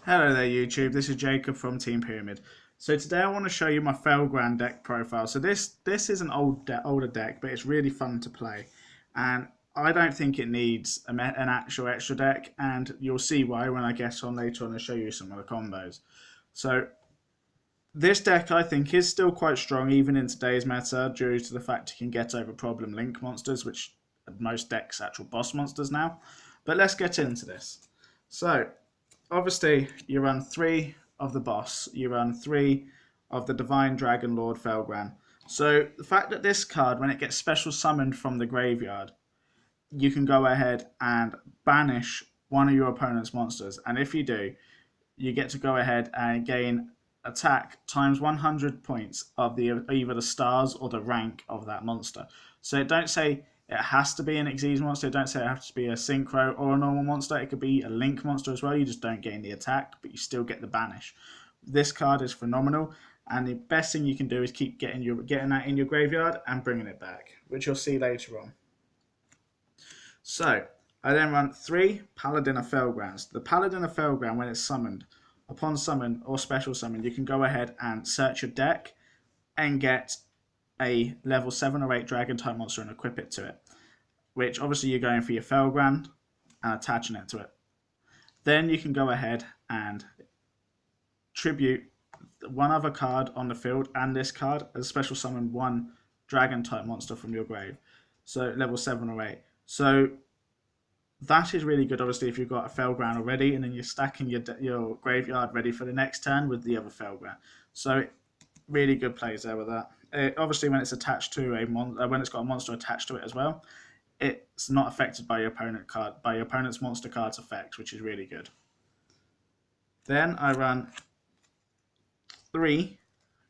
Hello there YouTube, this is Jacob from Team Pyramid. So today I want to show you my Felgrand deck profile. So this is an older deck, but it's really fun to play. And I don't think it needs an actual extra deck, and you'll see why when I get on later on and show you some of the combos. So this deck I think is still quite strong even in today's meta due to the fact you can get over problem link monsters, which most decks actual boss monsters now. But let's get into this. So obviously, you run 3 of the boss. You run 3 of the Divine Dragon Lord Felgrand. So the fact that this card, when it gets special summoned from the graveyard, you can go ahead and banish one of your opponent's monsters. And if you do, you get to go ahead and gain attack times 100 points of either the stars or the rank of that monster. So don't say it has to be an Xyz monster. Don't say it has to be a synchro or a normal monster. It could be a link monster as well. You just don't gain the attack, but you still get the banish. This card is phenomenal, and the best thing you can do is keep getting that in your graveyard and bringing it back, which you'll see later on. So I then run 3 Paladin of Felgrands. The Paladin of Felgrand, when it's summoned, upon summon or special summon, you can go ahead and search your deck and get a level 7 or 8 dragon type monster and equip it to it, which obviously you're going for your Felgrand and attaching it to it. Then you can go ahead and tribute one other card on the field and this card as special summon 1 dragon type monster from your grave, so level 7 or 8. So that is really good, obviously, if you've got a Felgrand already and then you're stacking your graveyard ready for the next turn with the other Felgrand. So really good plays there with that. Obviously, when it's attached to when it's got a monster attached to it as well, it's not affected by your opponent's monster card's effects, which is really good. Then I run 3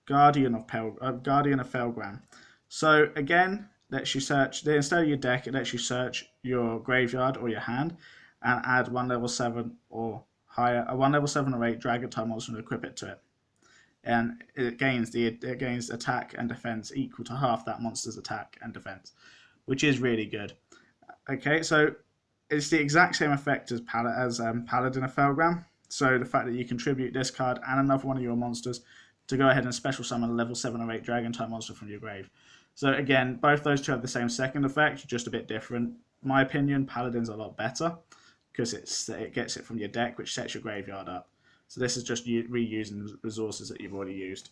Guardian of Felgrand. So again, lets you search instead of your deck, it lets you search your graveyard or your hand and add 1 level 7 or higher, a 1 level 7 or 8 dragon type monster and equip it to it. And it gains attack and defense equal to half that monster's attack and defense, which is really good. Okay, so it's the exact same effect as Paladin of Felgrand. So the fact that you contribute this card and another one of your monsters to go ahead and special summon a level 7 or 8 dragon type monster from your grave. So again, both those two have the same second effect, just a bit different. In my opinion, Paladin's a lot better because it gets it from your deck, which sets your graveyard up. So this is just reusing resources that you've already used.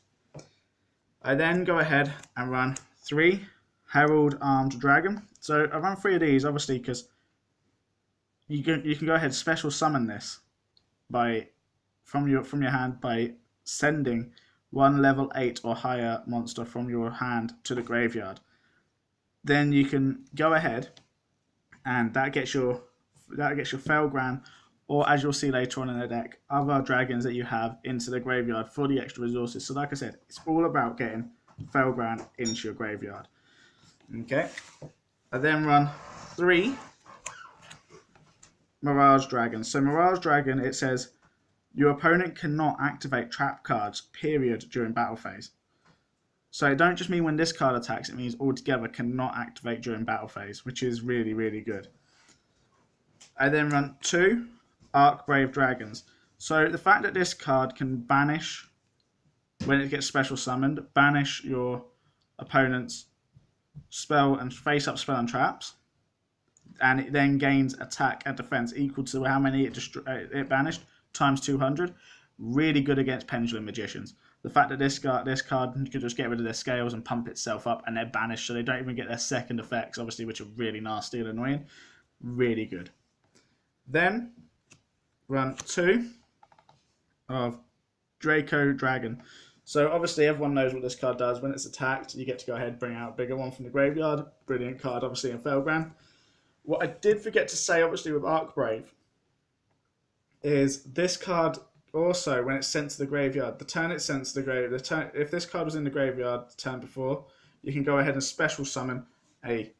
I then go ahead and run 3 Herald Armed Dragon. So I run 3 of these, obviously, because you can go ahead and special summon this from your hand by sending 1 level 8 or higher monster from your hand to the graveyard. Then you can go ahead and that gets your Felgrand, or as you'll see later on in the deck, other dragons that you have into the graveyard for the extra resources. So like I said, it's all about getting Felgrand into your graveyard. Okay. I then run 3 Mirage Dragons. So Mirage Dragon, it says your opponent cannot activate trap cards, period, during battle phase. So it don't just mean when this card attacks, it means altogether cannot activate during battle phase, which is really, really good. I then run 2 Archbrave Dragons. So the fact that this card can banish, when it gets special summoned, banish your opponent's spell and face-up spell and traps, and it then gains attack and defense equal to how many it banished, times 200. Really good against Pendulum Magicians. The fact that this card can just get rid of their scales and pump itself up, and they're banished, so they don't even get their second effects, obviously, which are really nasty and annoying. Really good. Then run 2 of Draco Dragon. So obviously everyone knows what this card does. When it's attacked, you get to go ahead and bring out a bigger one from the graveyard. Brilliant card, obviously, in Felgrand. What I did forget to say, obviously, with Archbrave, is this card also, when it's sent to the graveyard, the turn it's sent to the graveyard, if this card was in the graveyard the turn before, you can go ahead and special summon a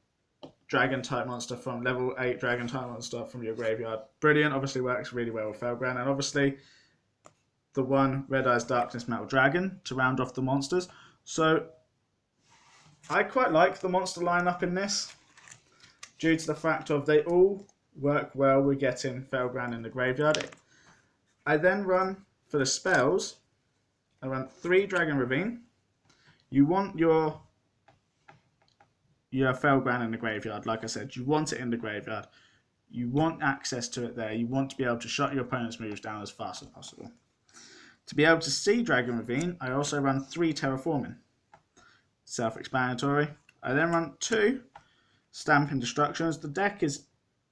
dragon type monster from level 8 dragon type monster from your graveyard. Brilliant, obviously works really well with Felgrand, and obviously the 1 Red Eyes Darkness Metal Dragon to round off the monsters. So I quite like the monster lineup in this, due to the fact of they all work well with getting Felgrand in the graveyard. I then run, for the spells, I run 3 Dragon Ravine. You want your Felgrand in the graveyard, like I said. You want it in the graveyard. You want access to it there. You want to be able to shut your opponent's moves down as fast as possible. To be able to see Dragon Ravine, I also run 3 Terraforming. Self-explanatory. I then run 2 Stamping Destructions. The deck is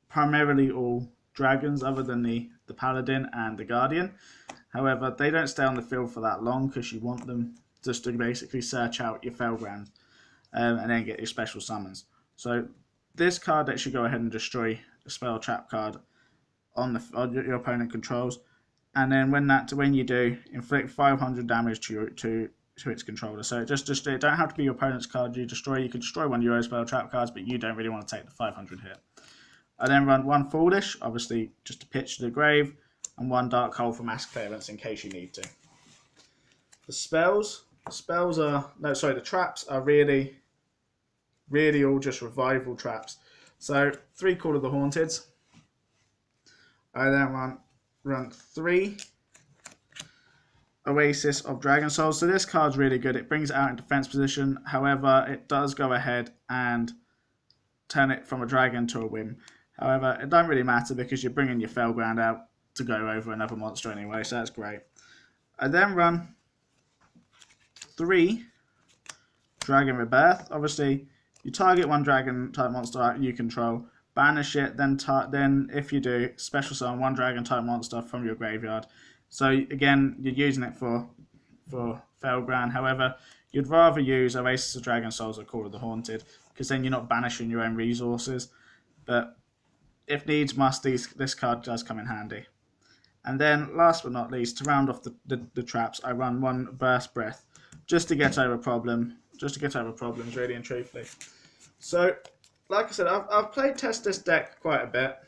primarily all dragons other than the Paladin and the Guardian. However, they don't stay on the field for that long because you want them just to basically search out your Felgrand and then get your special summons. So this card lets you go ahead and destroy a spell trap card on your opponent controls, and then when you do, inflict 500 damage to its controller. So it don't have to be your opponent's card you destroy. You can destroy one of your spell trap cards, but you don't really want to take the 500 hit. I then run 1 Foolish, obviously just to pitch to the grave, and 1 Dark Hole for mass clearance in case you need to. The traps are really all just revival traps. So 3 Call of the Haunted. I then run 3 Oasis of Dragon Souls. So this card's really good. It brings it out in defense position. However, it does go ahead and turn it from a dragon to a whim. However, it don't really matter because you're bringing your Felgrand out to go over another monster anyway, so that's great. I then run 3 Dragon Rebirth. Obviously, you target 1 dragon type monster you control, banish it, then if you do, special summon 1 dragon type monster from your graveyard. So again, you're using it for Felgrand. However, you'd rather use Oasis of Dragon Souls or Call of the Haunted because then you're not banishing your own resources. But if needs must, this card does come in handy. And then, last but not least, to round off the traps, I run 1 Burst Breath just to get over problems, really and truthfully. So, like I said, I've played test this deck quite a bit.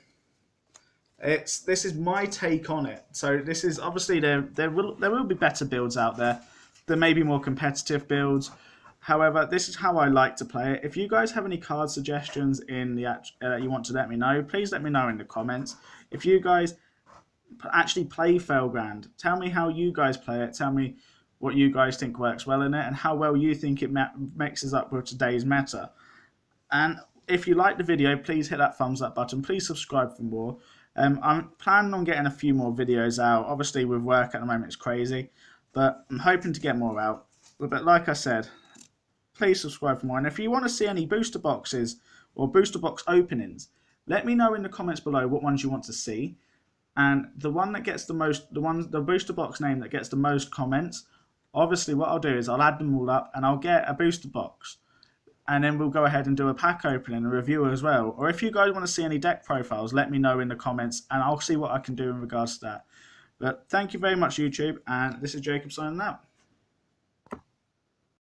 This is my take on it. So this is obviously there will be better builds out there. There may be more competitive builds. However, this is how I like to play it. If you guys have any card suggestions in you want to let me know, please let me know in the comments. If you guys actually play Felgrand, tell me how you guys play it. Tell me what you guys think works well in it and how well you think it mixes up with today's meta. And if you like the video, please hit that thumbs up button. Please subscribe for more. I'm planning on getting a few more videos out. Obviously, with work at the moment, it's crazy. But I'm hoping to get more out. But like I said, please subscribe for more. And if you want to see any booster boxes or booster box openings, let me know in the comments below what ones you want to see. And the one that gets the booster box name that gets the most comments, obviously what I'll do is I'll add them all up and I'll get a booster box. And then we'll go ahead and do a pack opening, a review as well. Or if you guys want to see any deck profiles, let me know in the comments and I'll see what I can do in regards to that. But thank you very much, YouTube. And this is Jacob signing out.